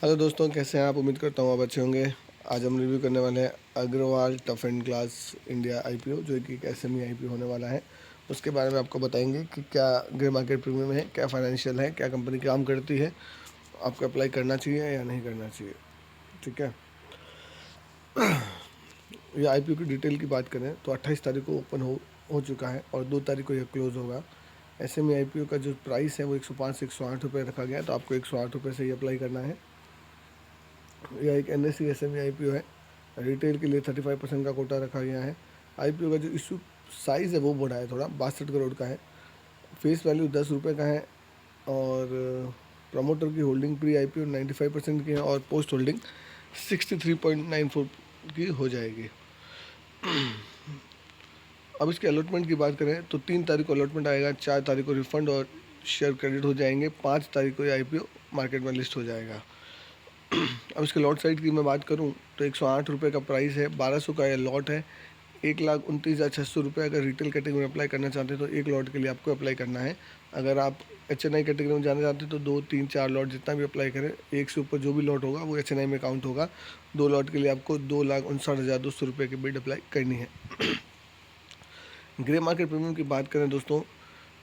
Hello दोस्तों, कैसे हैं आप? उम्मीद करता हूँ आप अच्छे होंगे। आज हम रिव्यू करने वाले हैं Agarwal tough and glass India IPO, जो कि एक एसएमई आईपीओ होने वाला है। उसके बारे में आपको बताएंगे कि क्या ग्रे मार्केट प्रीमियम है, क्या फाइनेंशियल है, क्या कंपनी काम करती है, आपको अप्लाई करना चाहिए या नहीं करना चाहिए। ठीक है। ये आईपीओ की डिटेल की बात करें तो 28 तारीख को ओपन हो चुका है और 2 तारीख को यह क्लोज होगा। एसएमई आईपीओ का जो प्राइस है वो 105 से 108 रुपये रखा गया है, तो आपको 108 रुपये से ही अप्लाई करना है। यह एक एनएससी एसएमई आईपीओ है। रिटेल के लिए 35% का कोटा रखा गया है। आईपीओ का जो इशू साइज़ है वो बड़ा है, थोड़ा 62 करोड़ का है। फेस वैल्यू 10 रुपये का है और प्रमोटर की होल्डिंग प्री आईपीओ 95% की है और पोस्ट होल्डिंग 63.94 की हो जाएगी। अब इसके अलॉटमेंट की बात करें तो 3 तारीख को अलॉटमेंट आएगा, 4 तारीख को रिफंड और शेयर क्रेडिट हो जाएंगे, 5 तारीख को ये आईपीओ मार्केट में लिस्ट हो जाएगा। अब इसके लॉट साइड की मैं बात करूं तो 108 रुपये का प्राइस है, 1200 का ये लॉट है। 1,29,600 रुपये अगर रिटेल कैटेगरी में अप्लाई करना चाहते हैं तो एक लॉट के लिए आपको अप्लाई करना है। अगर आप एचएनआई कैटेगरी में जाना चाहते हैं तो 2, 3, 4 लॉट जितना भी अप्लाई करें, एक से ऊपर जो भी लॉट होगा वो एचएनआई में काउंट होगा। 2 लॉट के लिए आपको 2,59,200 रुपये की बिड अप्लाई करनी है। ग्रे मार्केट प्रीमियम की बात करें दोस्तों,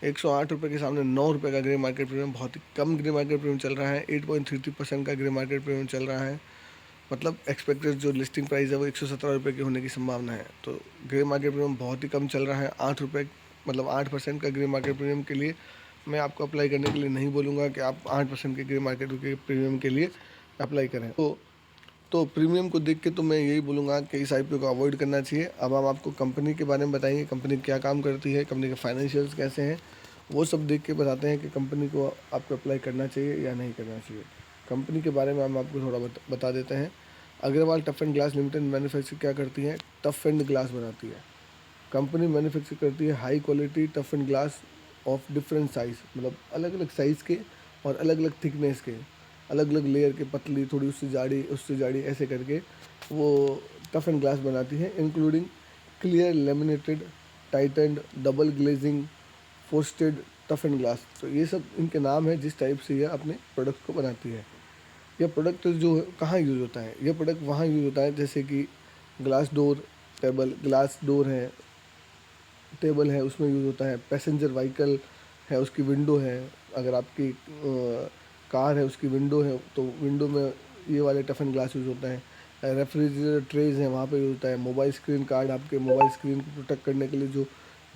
108 रुपये के सामने 9 रुपये का ग्रे मार्केट प्रीमियम, बहुत ही कम ग्रे मार्केट प्रीमियम चल रहा है। 8.33% का ग्रे मार्केट प्रीमियम चल रहा है। मतलब एक्सपेक्टेड जो लिस्टिंग प्राइस है वो 117 रुपये की होने की संभावना है। तो ग्रे मार्केट प्रीमियम बहुत ही कम चल रहा है। 8 रुपये मतलब 8% का ग्रे मार्केट प्रीमियम के लिए मैं आपको अप्लाई करने के लिए नहीं बोलूँगा कि आप 8% के ग्रे मार्केट के प्रीमियम के लिए अप्लाई करें। तो प्रीमियम को देख के तो मैं यही बोलूँगा कि इस आईपीओ को अवॉइड करना चाहिए। अब हम आपको कंपनी के बारे में बताएंगे, कंपनी क्या काम करती है, कंपनी के फाइनेंशियल्स कैसे हैं, वो सब देख के बताते हैं कि कंपनी को आपको अप्लाई करना चाहिए या नहीं करना चाहिए। कंपनी के बारे में हम आपको थोड़ा बता देते हैं। Agarwal tough and glass limited manufacture क्या करती है? टफ एंड ग्लास बनाती है। कंपनी मैन्युफैक्चर करती है high quality tough and glass of different size, मतलब अलग अलग साइज़ के और अलग अलग थिकनेस के, अलग अलग लेयर के, पतली थोड़ी, उससे जाड़ी ऐसे करके वो टफ एंड ग्लास बनाती है, including clear laminated tightened double glazing frosted tough and glass. तो ये सब इनके नाम है जिस टाइप से यह अपने प्रोडक्ट को बनाती है। यह प्रोडक्ट जो कहाँ यूज़ होता है? यह प्रोडक्ट वहाँ यूज़ होता है जैसे कि glass door table, glass door है, टेबल है, उसमें यूज़ होता है। पैसेंजर व्हीकल है, उसकी विंडो है, अगर आपकी कार है उसकी विंडो है तो विंडो में ये वाले टफ एंड ग्लास यूज़ होता है। रेफ्रिजरेटर ट्रेज है, वहाँ पे यूज़ होता है। मोबाइल स्क्रीन कार्ड, आपके मोबाइल स्क्रीन को प्रोटेक्ट करने के लिए जो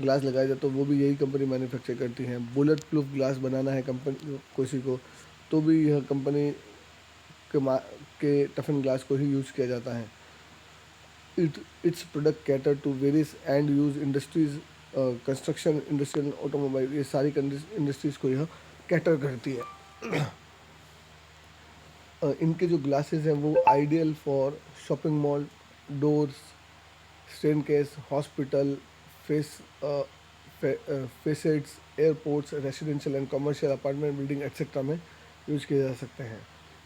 ग्लास लगाया जाता है वो भी यही कंपनी मैन्युफैक्चर करती है। बुलेट प्रूफ ग्लास बनाना है कंपनी किसी को तो भी यह कंपनी के टफ एंड ग्लास को ही यूज़ किया जाता है। Its product cater to various end use industries, construction industrial, automobile, ये सारी इंडस्ट्रीज़ को यह कैटर करती है। इनके जो ग्लासेस हैं वो ideal for shopping mall doors, stair case, hospital, face facets, airports, residential and commercial apartment building etcetera में यूज किए जा सकते हैं।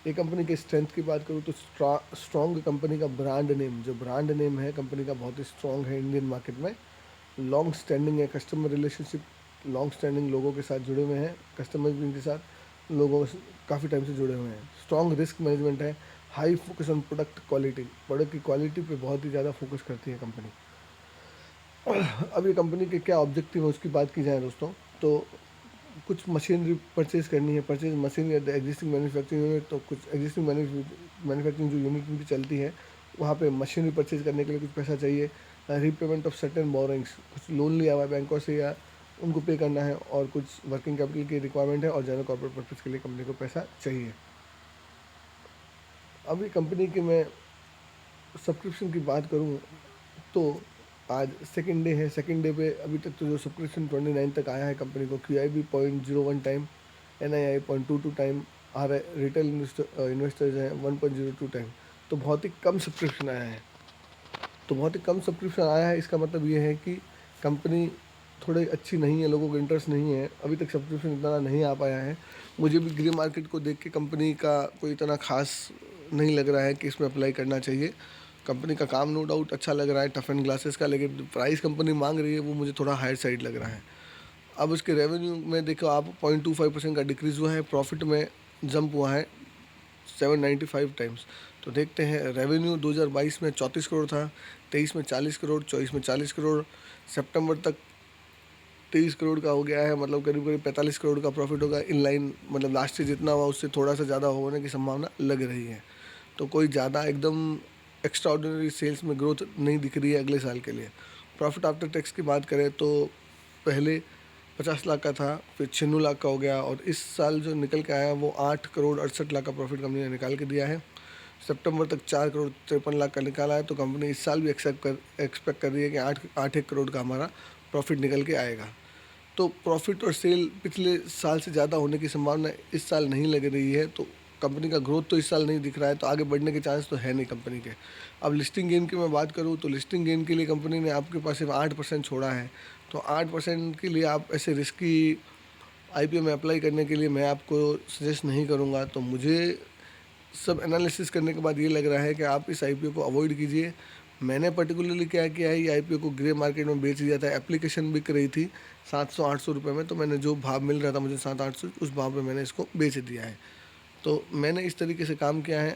ये कंपनी के स्ट्रेंथ की बात करूँ तो स्ट्रॉन्ग कंपनी का ब्रांड नेम, जो ब्रांड नेम है कंपनी का बहुत ही स्ट्रॉन्ग है इंडियन मार्केट में। लॉन्ग स्टैंडिंग है कस्टमर रिलेशनशिप, लॉन्ग स्टैंडिंग लोगों के साथ जुड़े हुए हैं, कस्टमर्स भी इनके साथ लोगों से काफ़ी टाइम से जुड़े हुए हैं। स्ट्रॉन्ग रिस्क मैनेजमेंट है, high focus on product quality, product की क्वालिटी पे बहुत ही ज़्यादा फोकस करती है कंपनी। अब ये कंपनी के क्या ऑब्जेक्टिव है उसकी बात की जाए दोस्तों, तो कुछ मशीनरी परचेज करनी है, परचेज मशीन या एग्जिस्टिंग मैन्युफैक्चरिंग यूनिट, तो कुछ एग्जिस्टिंग मैन्युफैक्चरिंग जो यूनिट उनकी चलती है वहाँ पे मशीनरी परचेज करने के लिए कुछ पैसा चाहिए। रीपेमेंट ऑफ सर्टेन बोरिंग्स, कुछ लोन लिया हुआ है बैंकों से या उनको पे करना है, और कुछ वर्किंग कैपिटल की रिक्वायरमेंट है और जनरल कॉर्पोरेट पर्पज़ के लिए कंपनी को पैसा चाहिए। अभी कंपनी की मैं सब्सक्रिप्शन की बात करूँ तो आज सेकेंड डे है। सेकेंड डे पे अभी तक तो जो सब्सक्रिप्शन 29 तक आया है कंपनी को, QIB 0.01 time, NII 0.22 time, retail investors हैं 1.02 टाइम। तो बहुत ही कम सब्सक्रिप्शन आया है। तो बहुत ही कम सब्सक्रिप्शन आया है, इसका मतलब ये है कि कंपनी थोड़ी अच्छी नहीं है, लोगों को इंटरेस्ट नहीं है, अभी तक सब्सक्रिप्शन इतना नहीं आ पाया है। मुझे भी ग्रे मार्केट को देख के कंपनी का कोई इतना खास नहीं लग रहा है कि इसमें अप्लाई करना चाहिए। कंपनी का काम नो डाउट अच्छा लग रहा है टफ एंड ग्लासेस का, लेकिन प्राइस कंपनी मांग रही है वो मुझे थोड़ा हायर साइड लग रहा है। अब उसके रेवेन्यू में देखो आप 0.25% का डिक्रीज़ हुआ है, प्रॉफिट में जंप हुआ है 795 टाइम्स। तो देखते हैं, रेवेन्यू 2022 में 34 करोड़ था, 23 में 40 करोड़, 24 में 40 करोड़, सितंबर तक 23 करोड़ का हो गया है, मतलब करीब करीब 45 करोड़ का प्रॉफिट होगा। इन लाइन, मतलब लास्ट ईयर जितना हुआ उससे थोड़ा सा ज़्यादा होने की संभावना लग रही है। तो कोई ज़्यादा एकदम एक्स्ट्रा ऑर्डिनरी सेल्स में ग्रोथ नहीं दिख रही है अगले साल के लिए। प्रॉफिट आफ्टर टैक्स की बात करें तो पहले 50 लाख का था, फिर 96 लाख का हो गया, और इस साल जो निकल के आया वो 8 करोड़ 68 लाख का प्रॉफिट कंपनी ने निकाल के दिया है। सितंबर तक 4 करोड़ 53 लाख का निकाला है। तो कंपनी इस साल भी एक्सपेक्ट कर रही है कि 8 करोड़ का हमारा प्रॉफिट निकल के आएगा। तो प्रॉफिट और सेल पिछले साल से ज़्यादा होने की संभावना इस साल नहीं लग रही है। तो कंपनी का ग्रोथ तो इस साल नहीं दिख रहा है, तो आगे बढ़ने के चांस तो है नहीं कंपनी के। अब लिस्टिंग गेन की मैं बात करूँ तो लिस्टिंग गेन के लिए कंपनी ने आपके पास सिर्फ 8% छोड़ा है। तो 8% के लिए आप ऐसे रिस्की आईपीओ में अप्लाई करने के लिए मैं आपको सजेस्ट नहीं करूँगा। तो मुझे सब एनालिसिस करने के बाद ये लग रहा है कि आप इस आईपीओ को अवॉइड कीजिए। मैंने पर्टिकुलरली क्या किया है, ये आईपीओ को ग्रे मार्केट में बेच दिया था। एप्लीकेशन बिक रही थी 700-800 रुपये में, तो मैंने जो भाव मिल रहा था मुझे 700-800, उस भाव पे मैंने इसको बेच दिया है। तो मैंने इस तरीके से काम किया है।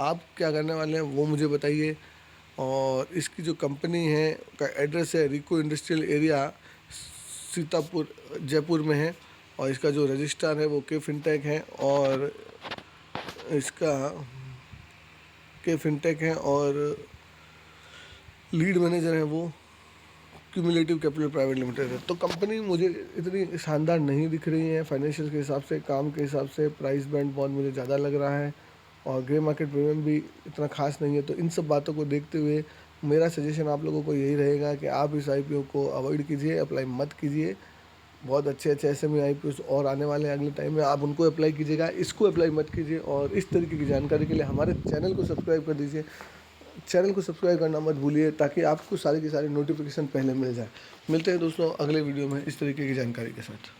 आप क्या करने वाले हैं वो मुझे बताइए। और इसकी जो कंपनी है का एड्रेस है रिको इंडस्ट्रियल एरिया, सीतापुर, जयपुर में है। और इसका जो रजिस्ट्रार है वो के फिनटेक है, और इसका के फिनटेक है, और लीड मैनेजर है वो क्यूमुलेटिव कैपिटल प्राइवेट लिमिटेड है। तो कंपनी मुझे इतनी शानदार नहीं दिख रही है फाइनेंशियल के हिसाब से, काम के हिसाब से प्राइस बैंड बहुत मुझे ज़्यादा लग रहा है, और ग्रे मार्केट प्रीमियम भी इतना खास नहीं है। तो इन सब बातों को देखते हुए मेरा सजेशन आप लोगों को यही रहेगा कि आप इस आईपीओ को अवॉइड कीजिए, अप्लाई मत कीजिए। बहुत अच्छे अच्छे एसएमई आईपीओ और आने वाले हैं अगले टाइम में, आप उनको अप्लाई कीजिएगा, इसको अप्लाई मत कीजिए। और इस तरीके की जानकारी के लिए हमारे चैनल को सब्सक्राइब कर दीजिए। चैनल को सब्सक्राइब करना मत भूलिए, ताकि आपको सारी की सारी नोटिफिकेशन पहले मिल जाए। मिलते हैं दोस्तों अगले वीडियो में इस तरीके की जानकारी के साथ।